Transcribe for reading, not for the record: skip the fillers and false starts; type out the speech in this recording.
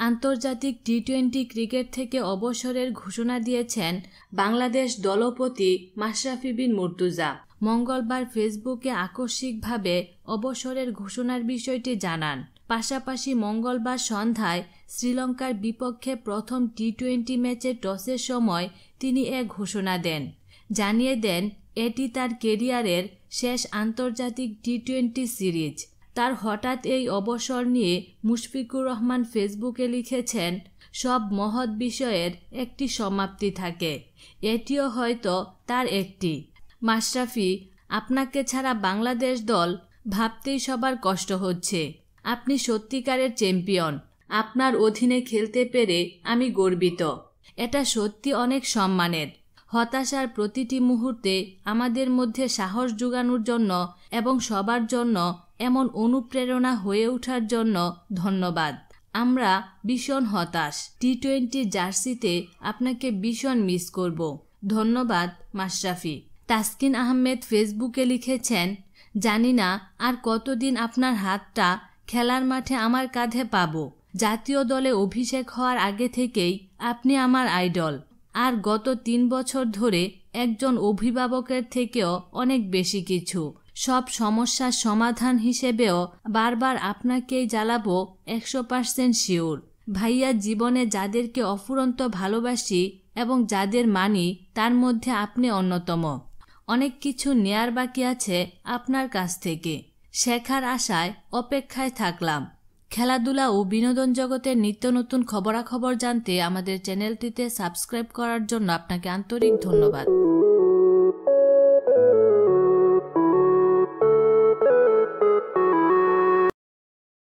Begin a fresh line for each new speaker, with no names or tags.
আন্তর্জাতিক টি-20 ক্রিকেট থেকে অবসরের ঘোষণা দিয়েছেন বাংলাদেশ দলপতি মাশরাফি বিন মুর্তজা। মঙ্গলবার ফেসবুকে আকস্মিকভাবে অবসরের ঘোষণার বিষয়টি জানান। পাশাপাশি মঙ্গলবার সন্ধ্যায় শ্রীলঙ্কার বিপক্ষে প্রথম টি-20 ম্যাচে টসের সময় তিনি এ ঘোষণা দেন। জানিয়ে দেন এটি তার ক্যারিয়ারের শেষ আন্তর্জাতিক টি-20 সিরিজ। তার হঠাৎ এই অবসর নিয়ে মুশফিকুর রহমান ফেসবুকে লিখেছেন, সব মহৎ বিষয়ের একটি সমাপ্তি থাকে, এটিও হয়তো তার একটি। মাশরাফি, আপনাকে ছাড়া বাংলাদেশ দল ভাবতেই সবার কষ্ট হচ্ছে। আপনি সত্যিকারের চ্যাম্পিয়ন। আপনার অধীনে খেলতে পেরে আমি গর্বিত। এটা সত্যি অনেক সম্মানের। হতাশার প্রতিটি মুহূর্তে আমাদের মধ্যে সাহস জোগানোর জন্য এবং সবার জন্য এমন অনুপ্রেরণা হয়ে ওঠার জন্য ধন্যবাদ। আমরা ভীষণ হতাশ। টি-20 জার্সিতে আপনাকে ভীষণ মিস করব। ধন্যবাদ মাশরাফি। তাসকিন আহমেদ ফেসবুকে লিখেছেন, জানি না আর কতদিন আপনার হাতটা খেলার মাঠে আমার কাঁধে পাব। জাতীয় দলে অভিষেক হওয়ার আগে থেকেই আপনি আমার আইডল। আর গত 3 বছর ধরে একজন অভিভাবকের থেকেও অনেক বেশি কিছু। সব সমস্যার সমাধান হিসেবেও বারবার আপনাকেই জ্বালাবো 100% শিওর। ভাইয়া, জীবনে যাদেরকে অফুরন্ত ভালোবাসি এবং যাদের মানি তার মধ্যে আপনি অন্যতম। অনেক কিছু নেয়ার বাকি আছে আপনার কাছ থেকে। শেখার আশায় অপেক্ষায় থাকলাম। খেলাধুলা ও বিনোদন জগতের নিত্য নতুন খবরাখবর জানতে আমাদের চ্যানেলটিতে সাবস্ক্রাইব করার জন্য আপনাকে আন্তরিক ধন্যবাদ।